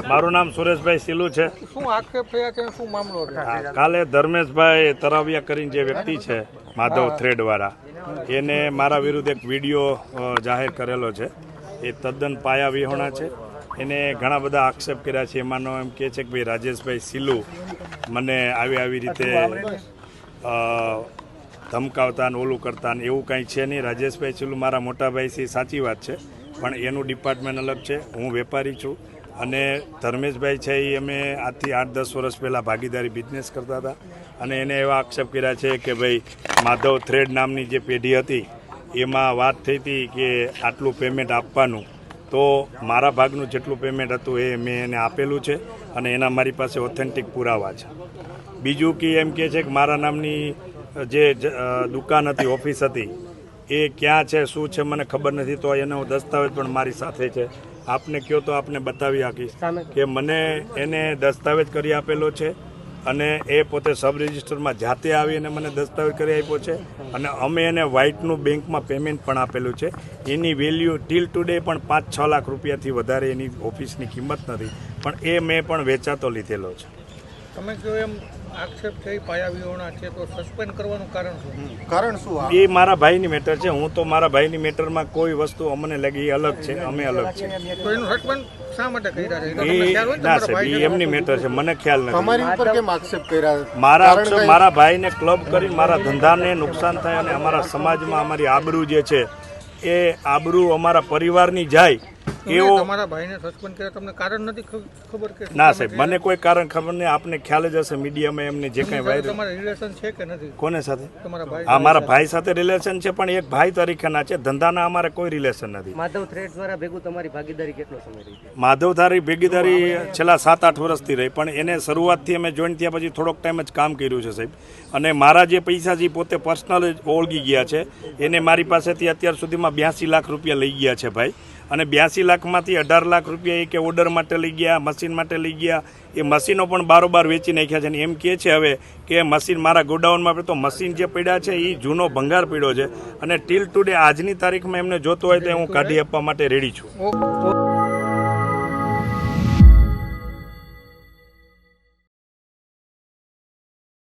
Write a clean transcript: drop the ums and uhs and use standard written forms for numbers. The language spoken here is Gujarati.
મારું નામ સુરેશભાઈ સિલુ છે. શું આક્ષેપ થયા છે, શું મામલો છે? કાલે ધર્મેશભાઈ તરાવિયા કરીને જે વ્યક્તિ છે માધવ થ્રેડવાળા, એને મારા વિરુદ્ધ એક વિડીયો જાહેર કરેલો છે. એ તદ્દન પાયા વિહોણા છે. એને ઘણા બધા આક્ષેપ કર્યા છે. એમાંનો એમ કહે છે કે ભાઈ રાજેશભાઈ સિલુ મને આવી રીતે ધમકાવતા ને ઓલું કરતા ને એવું કાંઈ છે નહીં. રાજેશભાઈ સિલુ મારા મોટાભાઈ છે, સાચી વાત છે, પણ એનું ડિપાર્ટમેન્ટ અલગ છે. હું વેપારી છું અને ધર્મેશભાઈ છે એ અમે આજથી 8-10 વર્ષ પહેલાં ભાગીદારી બિઝનેસ કરતા હતા. અને એને એવા આક્ષેપ કર્યા છે કે ભાઈ માધવ થ્રેડ નામની જે પેઢી હતી એમાં વાત થઈ હતી કે આટલું પેમેન્ટ આપવાનું, તો મારા ભાગનું જેટલું પેમેન્ટ હતું એ મેં એને આપેલું છે અને એના મારી પાસે ઓથેન્ટિક પુરાવા છે. બીજું કે એમ કહે છે કે મારા નામની જે દુકાન હતી, ઓફિસ હતી, એ ક્યાં છે શું છે મને ખબર નથી. તો એનો દસ્તાવેજ પણ મારી સાથે છે. આપને કહો તો આપને બતાવી આપીશ કે મને એને દસ્તાવેજ કરી આપેલો છે અને એ પોતે સબ રજિસ્ટરમાં જાતે આવીને મને દસ્તાવેજ કરી આપ્યો છે. અને અમે એને વ્હાઇટનું બેંકમાં પેમેન્ટ પણ આપેલું છે. એની વેલ્યુ ટીલ ટુડે પણ 5-6 લાખ રૂપિયાથી વધારે એની ઓફિસની કિંમત નથી, પણ એ મેં પણ વેચાતો લીધેલો છે. તમે જો એમ આક્ષેપ થઈ પાયા વિહોણા છે તો સસ્પેન્ડ કરવાનું કારણ શું? કારણ શું? એ મારા ભાઈની મેટર છે. હું તો મારા ભાઈની મેટરમાં કોઈ વસ્તુ અમને લાગી એ અલગ છે, અમે અલગ છે. તો એનું સસ્પેન્ડ શા માટે કર્યા છે? ના સાહેબ, એ એમની મેટર છે, મને ખ્યાલ નથી. તમારી ઉપર કેમ આક્ષેપ કર્યા? મારા આક્ષેપ મારા ભાઈને ક્લબ કરી મારા ધંધાને નુકસાન થાય અને અમારા સમાજમાં અમારી આબરૂ જે છે એ આબરૂ અમારા પરિવારની જાય એવો. તમારા ભાઈને સસ્પેન્ડ કર્યા તમને કારણ નથી ખબર કે? ના સાહેબ, મને કોઈ કારણ ખબર નહીં. આપને ખ્યાલ જ હશે મીડિયામાં એમને જે કંઈ વાયરલ. તમારા રિલેશન છે કે નથી? કોને સાથે? તમારા ભાઈ? હા, મારા ભાઈ સાથે રિલેશન છે, પણ એક ભાઈ તરીકેના છે. ધંધાના અમારે કોઈ રિલેશન નથી. માધવ થ્રેડ દ્વારા ભેગું તમારી ભાગીદારી કેટલો સમય રહી? માધવ તારી ભાગીદારી છેલ્લા 7-8 વર્ષથી રહી, પણ એને શરૂઆતથી અમે જોઈન થયા પછી થોડોક ટાઈમ જ કામ કર્યું છે સાહેબ. અને મારા જે પૈસા છે પોતે પર્સનલ જ ઓળગી ગયા છે. એને મારી પાસેથી અત્યાર સુધીમાં 82 લાખ રૂપિયા લઈ ગયા છે ભાઈ. અને 82 લાખમાંથી 18 લાખ રૂપિયા એ કે ઓર્ડર માટે લઈ ગયા, મશીન માટે લઈ ગયા. એ મશીનો પણ બારોબાર વેચી નાખ્યા છે. અને એમ કહે છે હવે કે મશીન મારા ગોડાઉનમાં, તો મશીન જે પડ્યા છે એ જૂનો ભંગાર પડ્યો છે. અને ટીલ ટુડે આજની તારીખમાં એમને જોતો હોય તો હું કાઢી આપવા માટે રેડી છું.